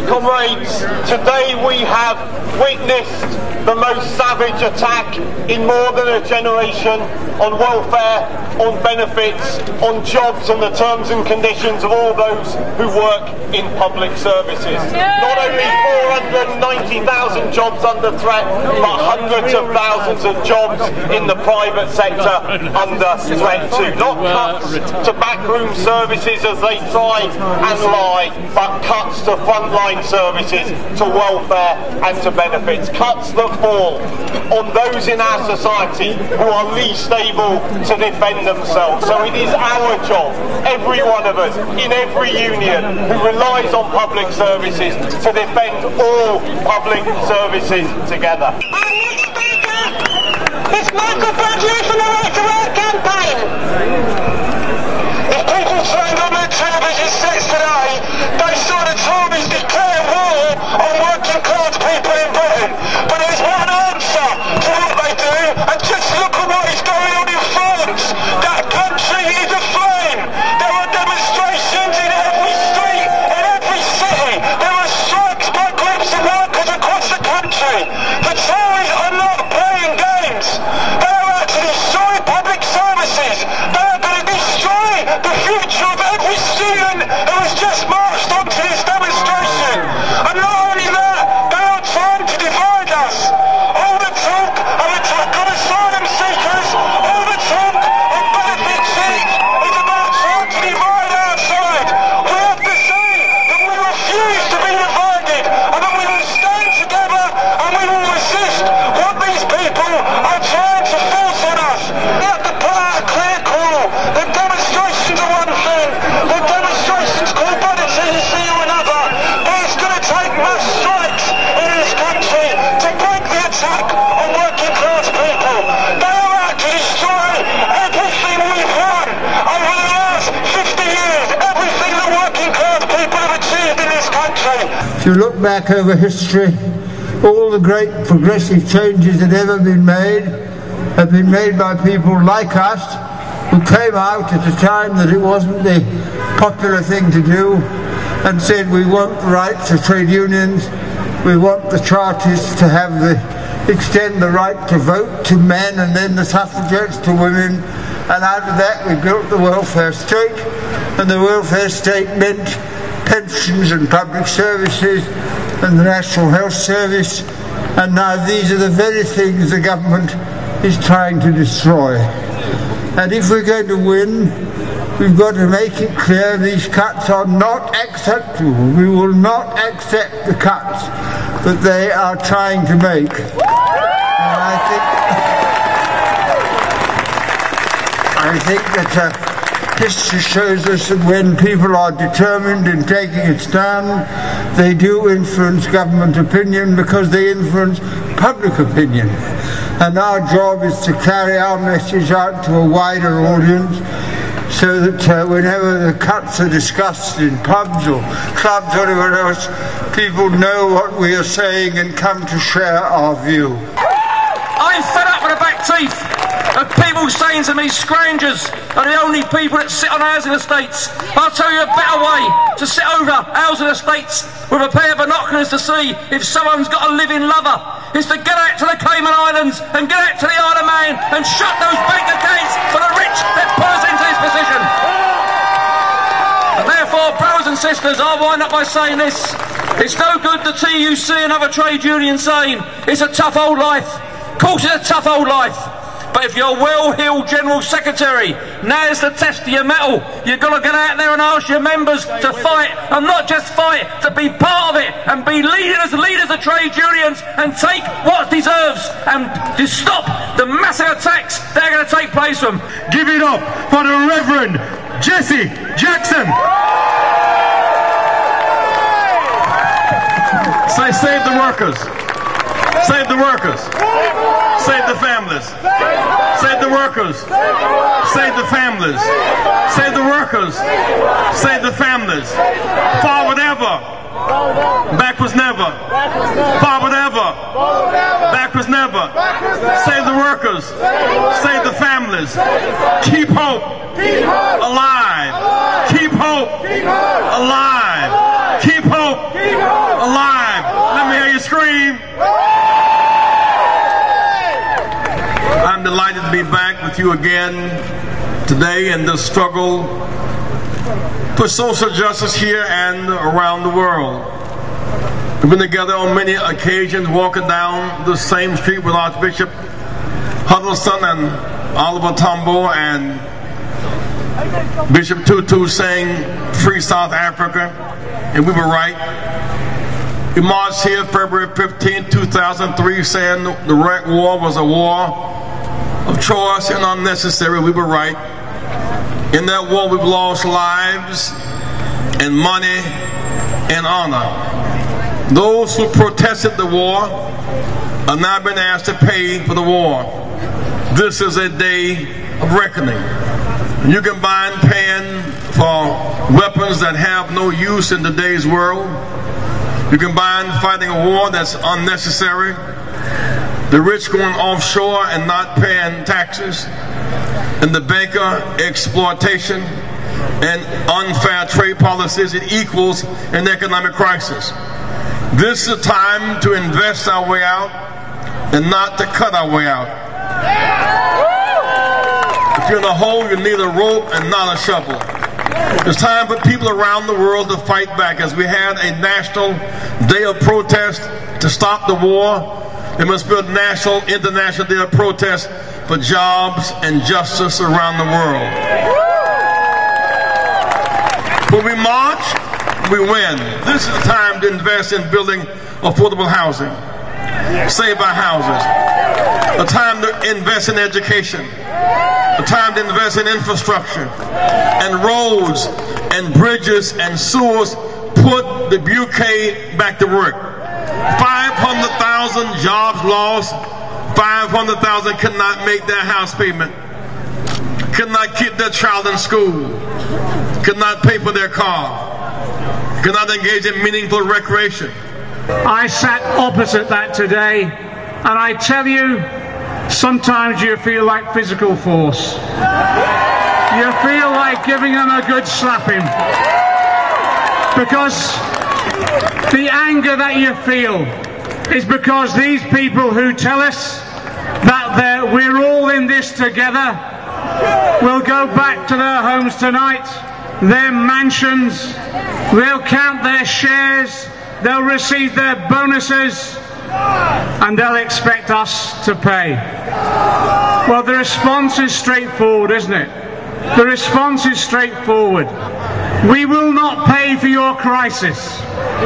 Comrades, today we have witnessed the most savage attack in more than a generation on welfare, on benefits, on jobs and the terms and conditions of all those who work in public services. Not only 490,000 jobs under threat, but hundreds of thousands of jobs in the private sector under threat too. Not cuts to backroom services as they try and lie, but cuts to frontline services, to welfare and to benefits. Cuts that fall on those in our society who are least able to defend themselves. So it is our job, every one of us, in every union who relies on public services, to defend all public services together. Our next speaker is Michael Bradley from the Right to Work campaign. If people turned on their television sets today, they saw the Tories declare war on working class people in Britain. But there's one answer to what they do, and just look at what is going on in France. That country is aflame. There are demonstrations in every street, in every city. There are strikes by groups of workers across the country. The Tories are not playing games. They are out to destroy public services. They are going to destroy the future of every student who has just marched onto this demonstration. And not only that, they are trying to divide us. All the talk of attack on asylum seekers, all the talk of benefit seats is about trying to divide our side. We have to say that we refuse to be divided, and that we will stand together and we will resist what these people are trying to force on us. We have to put out a clear call. The demonstrations are one thing, the demonstrations called by the TUC are another. But it's going to take mass strikes in this country to break the attack on working class people. They are out to destroy everything we've won over the last 50 years, everything that working class people have achieved in this country. If you look back over history, all the great progressive changes that ever been made have been made by people like us, who came out at a time that it wasn't the popular thing to do, and said we want the rights of trade unions, we want the Chartists to have extend the right to vote to men, and then the suffragettes to women, and out of that we built the welfare state, and the welfare state meant pensions and public services and the National Health Service, and now these are the very things the government is trying to destroy. And if we're going to win, we've got to make it clear these cuts are not acceptable. We will not accept the cuts that they are trying to make. And I think that history shows us that when people are determined in taking a stand, they do influence government opinion, because they influence public opinion. And our job is to carry our message out to a wider audience, so that whenever the cuts are discussed in pubs or clubs or anywhere else, people know what we are saying and come to share our view. I'm fed up with the back teeth of people saying to me strangers are the only people that sit on housing estates. I'll tell you a better way to sit over housing estates with a pair of binoculars to see if someone's got a living lover is to get out to the Cayman Islands and get out to the Isle of Man and shut those bank accounts for the rich that put us into this position. And therefore, brothers and sisters, I'll wind up by saying this. It's no good the TUC and other trade unions saying it's a tough old life. Of course it's a tough old life. But if you're a well-heeled General Secretary, now's the test of your mettle. You've got to get out there and ask your members to fight, and not just fight, to be part of it, and be leaders of trade unions, and take what deserves, and to stop the massive attacks that are going to take place from. Give it up for the Reverend Jesse Jackson. Say, save the workers. Save the workers. Save the families. Save the workers. Save the families. Save the workers. Save the families. Forward ever. Backwards never. Forward ever. Backwards never. Save the workers. Save the families. Keep hope alive. Keep hope alive. Keep hope alive. scream. I'm delighted to be back with you again today in this struggle for social justice here and around the world. We've been together on many occasions, walking down the same street with Archbishop Huddleston and Oliver Tambo and Bishop Tutu saying, "Free South Africa," and we were right. We marched here February 15, 2003, saying the Iraq War was a war of choice and unnecessary. We were right. In that war, we've lost lives and money and honor. Those who protested the war are now being asked to pay for the war. This is a day of reckoning. You combine paying for weapons that have no use in today's world. You combine fighting a war that's unnecessary, the rich going offshore and not paying taxes, and the banker exploitation and unfair trade policies. It equals an economic crisis. This is a time to invest our way out and not to cut our way out. If you're in a hole, you need a rope and not a shovel. It's time for people around the world to fight back. As we had a national day of protest to stop the war, there must be a national, international day of protest for jobs and justice around the world. When we march, we win. This is the time to invest in building affordable housing, save our houses, a time to invest in education, a time to invest in infrastructure and roads and bridges and sewers. Put the UK back to work. 500,000 jobs lost. 500,000 could not make their house payment, could not keep their child in school, could not pay for their car, could not engage in meaningful recreation. I sat opposite that today, and I tell you, sometimes you feel like physical force. You feel like giving them a good slapping. Because the anger that you feel is because these people who tell us that we're all in this together will go back to their homes tonight, their mansions, they'll count their shares, they'll receive their bonuses, and they'll expect us to pay. Well, the response is straightforward, isn't it? The response is straightforward. We will not pay for your crisis.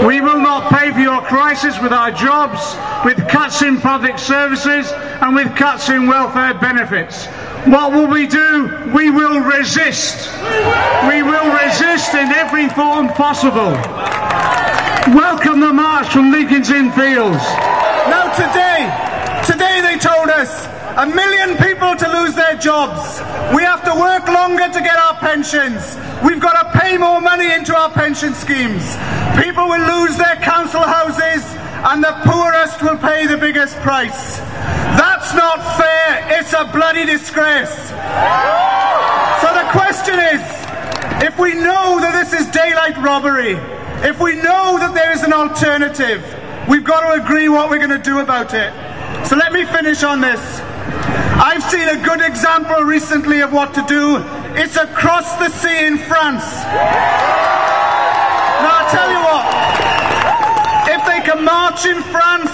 We will not pay for your crisis with our jobs, with cuts in public services, and with cuts in welfare benefits. What will we do? We will resist. We will resist in every form possible. Welcome the march from Lincoln's Inn Fields. Now today they told us 1 million people to lose their jobs. We have to work longer to get our pensions. We've got to pay more money into our pension schemes. People will lose their council houses and the poorest will pay the biggest price. That's not fair. It's a bloody disgrace. So the question is, if we know that this is daylight robbery, if we know that there is an alternative, we've got to agree what we're going to do about it. So let me finish on this. I've seen a good example recently of what to do. It's across the sea in France. Now I'll tell you what, if they can march in France,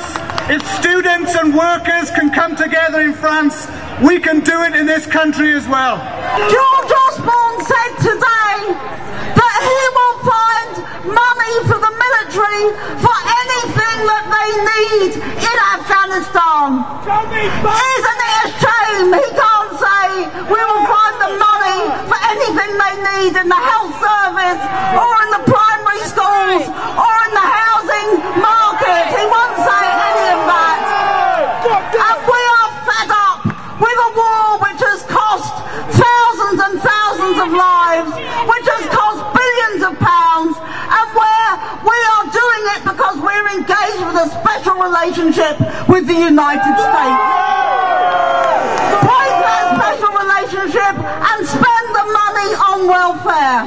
if students and workers can come together in France, we can do it in this country as well. George Osborne said today that he will find money for the military for anything that they need in Afghanistan. Isn't it a shame he can't say we will find the money for anything they need in the health service or in the primary schools or in the housing market? He won't say any of that. And we are fed up with a war which has cost thousands and thousands of lives, which has cost billions of pounds, and where we are doing it because we're engaged with a special relationship with the United States. Break that special relationship and spend the money on welfare.